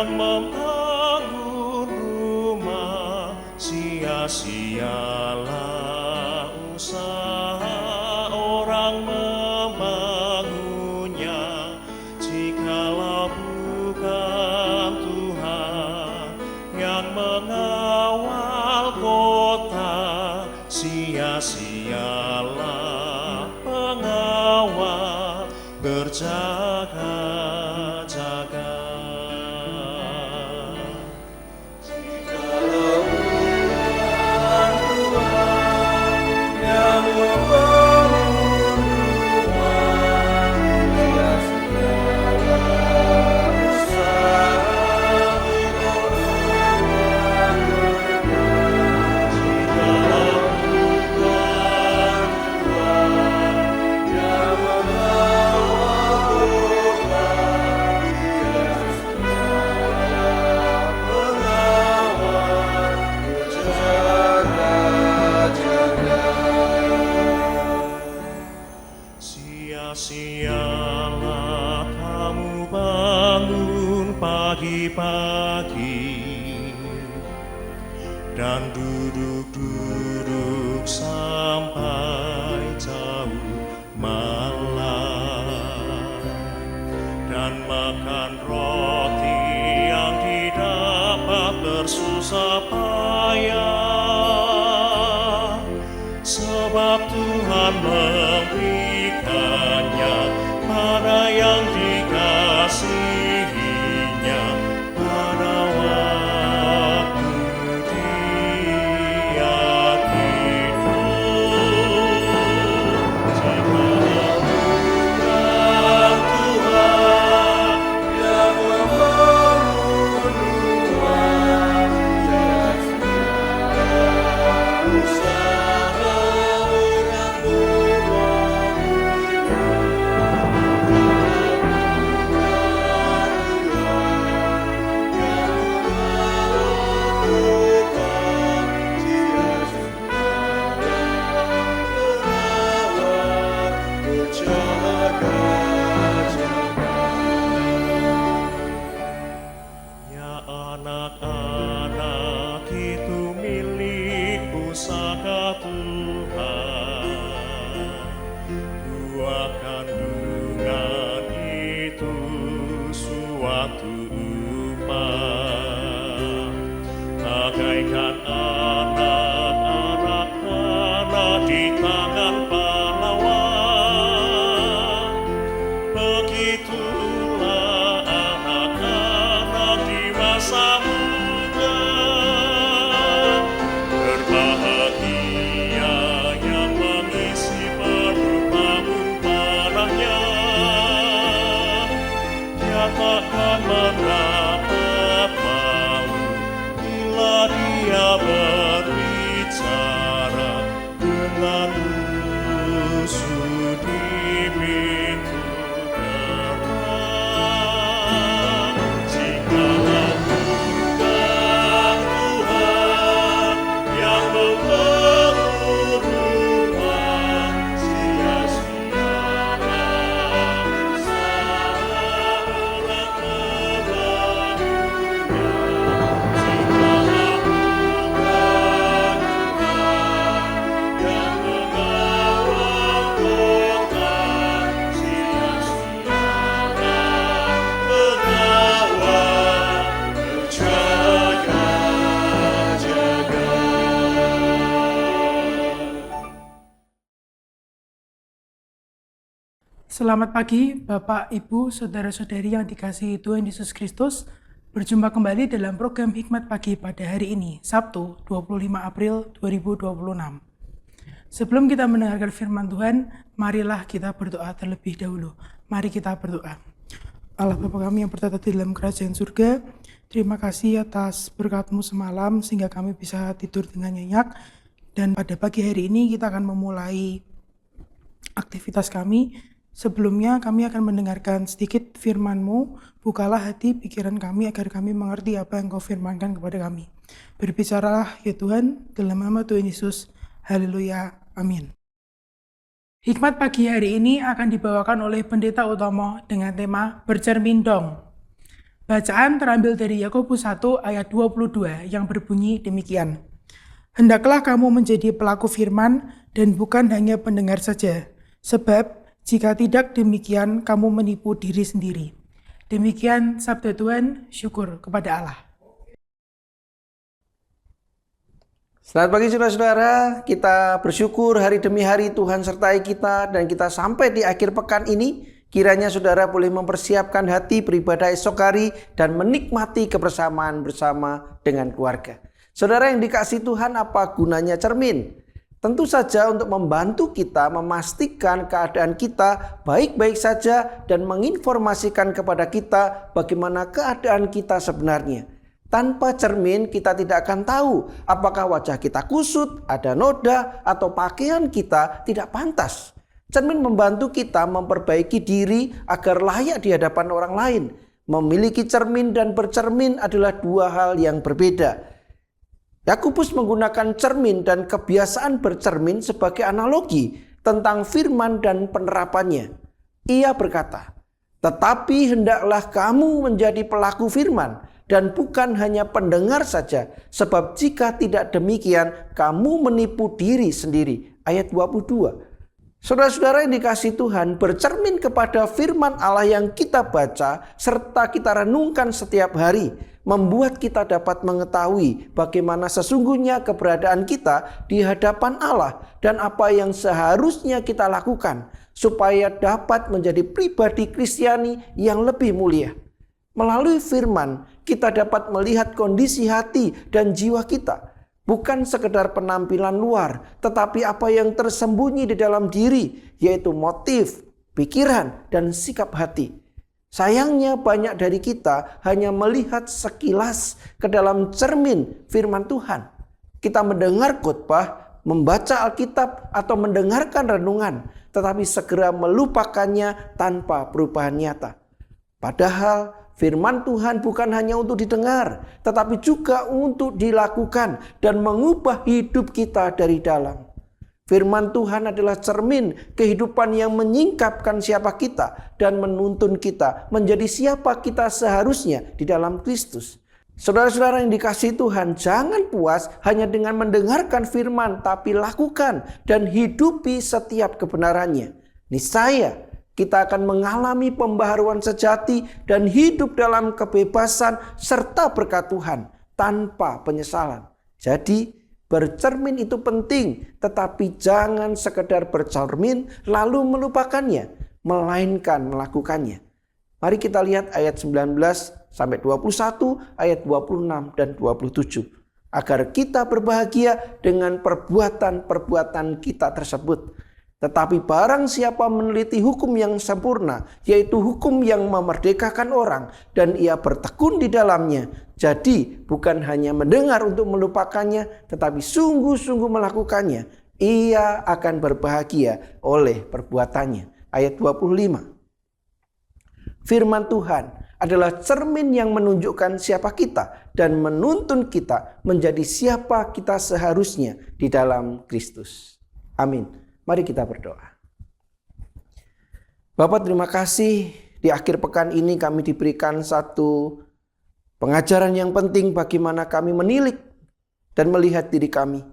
yang membangun rumah, sia-sialah usaha orang membangunnya, jikalau bukan Tuhan yang mengawal kota, sia-sialah pengawal berjaga-jaga. Jikalau bukan Tuhan yang membangun rumah, sia-sialah usaha orang membangunnya. Jikalau bukan Tuhan yang mengawal kota, sia-sialah pengawal berjaga-jaga. Sia-sialah kamu bangun pagi-pagi dan duduk-duduk sampai jauh malam, dan makan roti yang didapat bersusah payah, sebab Tuhan memberikannya pada yang dikasihinya pada waktu dia hidup. Jikalau bukan Tuhan yang membangun rumah, sia-sialah usaha orang membangunnya. Ya anak-anak, itu milik pusaka Tuhan. Buah kandungan itu suatu upah, bagaikan anak-anak panah di tangan pahlawan. Begitulah anak-anak di masa muda. Berbahagia yang mengisi perut tabung panahnya, dia takkan mendapat malu bila dia berbicara dengan musuh di pintu gerbang. Jikalau bukan Tuhan yang membangun rumah, sia-sialah usaha orang membangunnya. Jikalau bukan Tuhan yang mengawal kota, sia-sialah pengawal berjaga-jaga. Selamat pagi Bapak, Ibu, Saudara-saudari yang dikasihi Tuhan Yesus Kristus. Berjumpa kembali dalam program Hikmat Pagi pada hari ini, Sabtu 25 April 2026. Sebelum kita mendengarkan firman Tuhan, marilah kita berdoa terlebih dahulu. Mari kita berdoa. Allah Bapa kami yang bertata di dalam kerajaan surga, terima kasih atas berkat-Mu semalam sehingga kami bisa tidur dengan nyenyak. Dan pada pagi hari ini kita akan memulai aktivitas kami. Sebelumnya kami akan mendengarkan sedikit firman-Mu. Bukalah hati pikiran kami agar kami mengerti apa yang Kau firmankan kepada kami. Berbicaralah ya Tuhan, dalam nama Tuhan Yesus. Haleluya. Amin. Hikmat pagi hari ini akan dibawakan oleh Pendeta Utomo dengan tema Bercermin Dong. Bacaan terambil dari Yakobus 1 ayat 22 yang berbunyi demikian. Hendaklah kamu menjadi pelaku firman dan bukan hanya pendengar saja, sebab jika tidak demikian kamu menipu diri sendiri. Demikian sabda Tuhan, syukur kepada Allah. Selamat pagi saudara-saudara, kita bersyukur hari demi hari Tuhan sertai kita dan kita sampai di akhir pekan ini. Kiranya saudara boleh mempersiapkan hati beribadah esok hari dan menikmati kebersamaan bersama dengan keluarga. Saudara yang dikasihi Tuhan, apa gunanya cermin? Tentu saja untuk membantu kita memastikan keadaan kita baik-baik saja dan menginformasikan kepada kita bagaimana keadaan kita sebenarnya. Tanpa cermin kita tidak akan tahu apakah wajah kita kusut, ada noda, atau pakaian kita tidak pantas. Cermin membantu kita memperbaiki diri agar layak di hadapan orang lain. Memiliki cermin dan bercermin adalah dua hal yang berbeda. Yakobus menggunakan cermin dan kebiasaan bercermin sebagai analogi tentang firman dan penerapannya. Ia berkata, "Tetapi hendaklah kamu menjadi pelaku firman dan bukan hanya pendengar saja, sebab jika tidak demikian kamu menipu diri sendiri." Ayat 22. Saudara-saudara yang dikasihi Tuhan, bercermin kepada firman Allah yang kita baca serta kita renungkan setiap hari membuat kita dapat mengetahui bagaimana sesungguhnya keberadaan kita di hadapan Allah dan apa yang seharusnya kita lakukan supaya dapat menjadi pribadi Kristiani yang lebih mulia. Melalui firman, kita dapat melihat kondisi hati dan jiwa kita. Bukan sekedar penampilan luar, tetapi apa yang tersembunyi di dalam diri, yaitu motif, pikiran, dan sikap hati. Sayangnya banyak dari kita hanya melihat sekilas ke dalam cermin firman Tuhan. Kita mendengar khotbah, membaca Alkitab, atau mendengarkan renungan, tetapi segera melupakannya tanpa perubahan nyata. Padahal firman Tuhan bukan hanya untuk didengar, tetapi juga untuk dilakukan dan mengubah hidup kita dari dalam. Firman Tuhan adalah cermin kehidupan yang menyingkapkan siapa kita dan menuntun kita menjadi siapa kita seharusnya di dalam Kristus. Saudara-saudara yang dikasihi Tuhan, jangan puas hanya dengan mendengarkan firman, tapi lakukan dan hidupi setiap kebenarannya. Niscaya kita akan mengalami pembaharuan sejati dan hidup dalam kebebasan serta berkat Tuhan tanpa penyesalan. Jadi bercermin itu penting, tetapi jangan sekedar bercermin lalu melupakannya, melainkan melakukannya. Mari kita lihat ayat 19 sampai 21, ayat 26 dan 27. Agar kita berbahagia dengan perbuatan-perbuatan kita tersebut. Tetapi barang siapa meneliti hukum yang sempurna, yaitu hukum yang memerdekakan orang, dan ia bertekun di dalamnya, jadi bukan hanya mendengar untuk melupakannya, tetapi sungguh-sungguh melakukannya, ia akan berbahagia oleh perbuatannya. Ayat 25. Firman Tuhan adalah cermin yang menunjukkan siapa kita dan menuntun kita menjadi siapa kita seharusnya di dalam Kristus. Amin. Mari kita berdoa. Bapak, terima kasih di akhir pekan ini kami diberikan satu pengajaran yang penting bagaimana kami menilik dan melihat diri kami.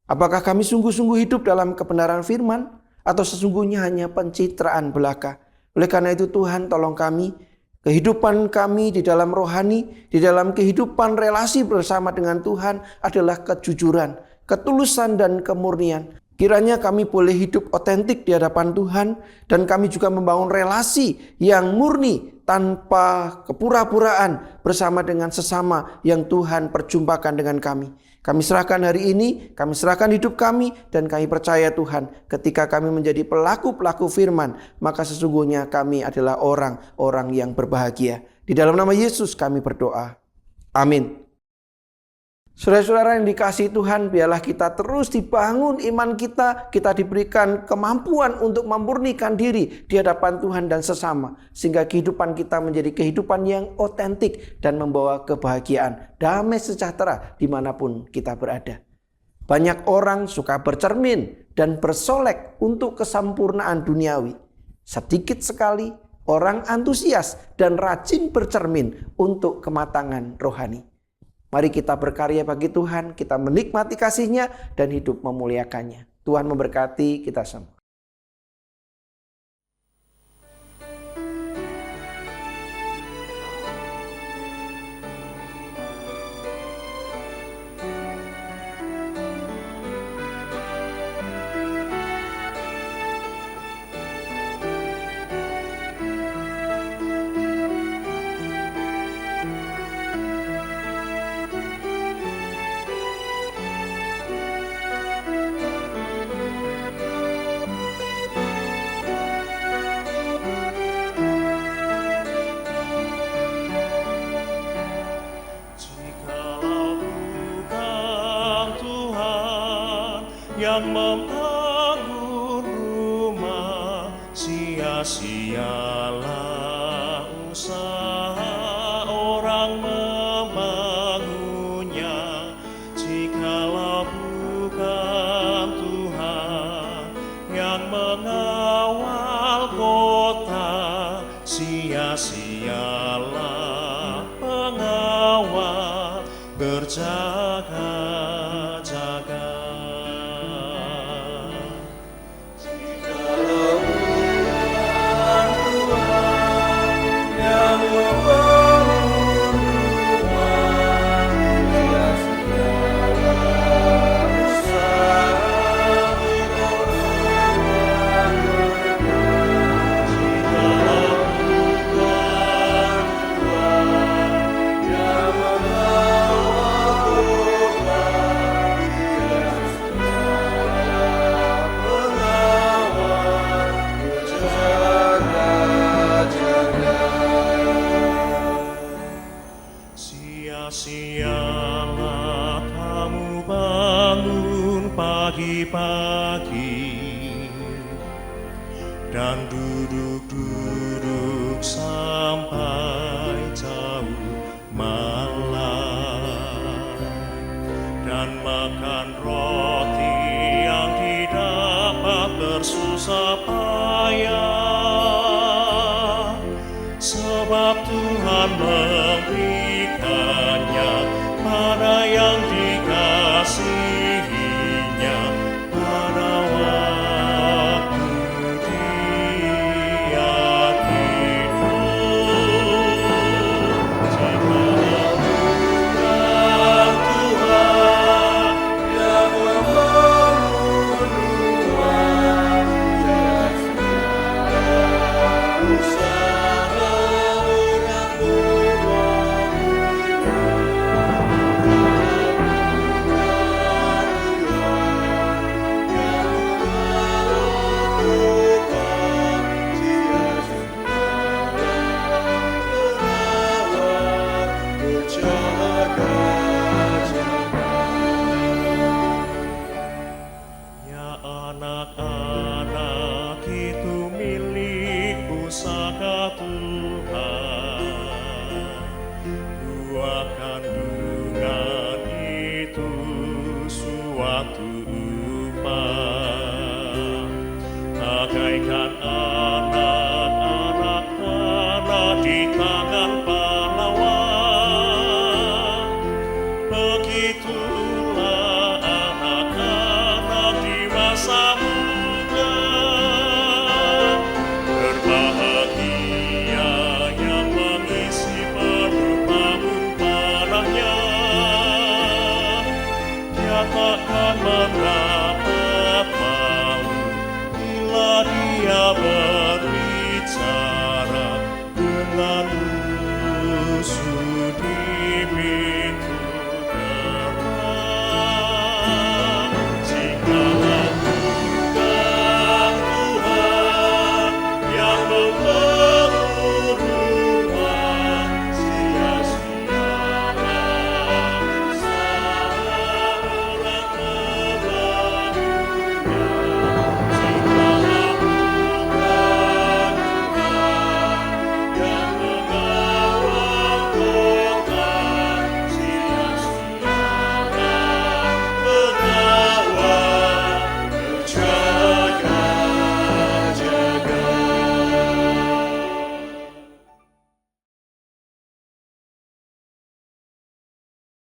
Apakah kami sungguh-sungguh hidup dalam kebenaran firman atau sesungguhnya hanya pencitraan belaka? Oleh karena itu Tuhan, tolong kami, kehidupan kami di dalam rohani, di dalam kehidupan relasi bersama dengan Tuhan adalah kejujuran, ketulusan dan kemurnian. Kiranya kami boleh hidup otentik di hadapan Tuhan dan kami juga membangun relasi yang murni tanpa kepura-puraan bersama dengan sesama yang Tuhan perjumpakan dengan kami. Kami serahkan hari ini, kami serahkan hidup kami dan kami percaya Tuhan ketika kami menjadi pelaku-pelaku firman, maka sesungguhnya kami adalah orang-orang yang berbahagia. Di dalam nama Yesus kami berdoa. Amin. Saudara-saudara yang dikasihi Tuhan, biarlah kita terus dibangun iman kita, kita diberikan kemampuan untuk memurnikan diri di hadapan Tuhan dan sesama, sehingga kehidupan kita menjadi kehidupan yang otentik dan membawa kebahagiaan, damai sejahtera dimanapun kita berada. Banyak orang suka bercermin dan bersolek untuk kesempurnaan duniawi. Sedikit sekali orang antusias dan rajin bercermin untuk kematangan rohani. Mari kita berkarya bagi Tuhan, kita menikmati kasih-Nya dan hidup memuliakannya. Tuhan memberkati kita semua. Jikalau bukan Tuhan yang membangun rumah, sia-sialah usaha orang membangunnya. Jikalau bukan Tuhan yang mengawal kota, sia-sialah pengawal berjaga-jaga. Jikalau bukan Tuhan yang membangun rumah, sia-sialah usaha orang membangunnya. Jikalau bukan Tuhan yang mengawal kota, sia-sialah pengawal berjaga-jaga. Sia-sialah kamu bangun pagi-pagi dan duduk-duduk sampai jauh malam, dan makan roti yang didapat bersusah payah, sebab Tuhan memberikannya pada yang dikasihinya pada waktu dia hidup. Jikalau bukan Tuhan yang membangun rumah, sia-sialah usaha orang Ya anak-anak, itu milik pusaka Tuhan. Buah kandungan itu suatu upah, bagaikan anak-anak panah di tangan pahlawan. Begitulah anak-anak di masa muda. Berbahagia yang mengisi perut tabung panahnya. Dia takkan menang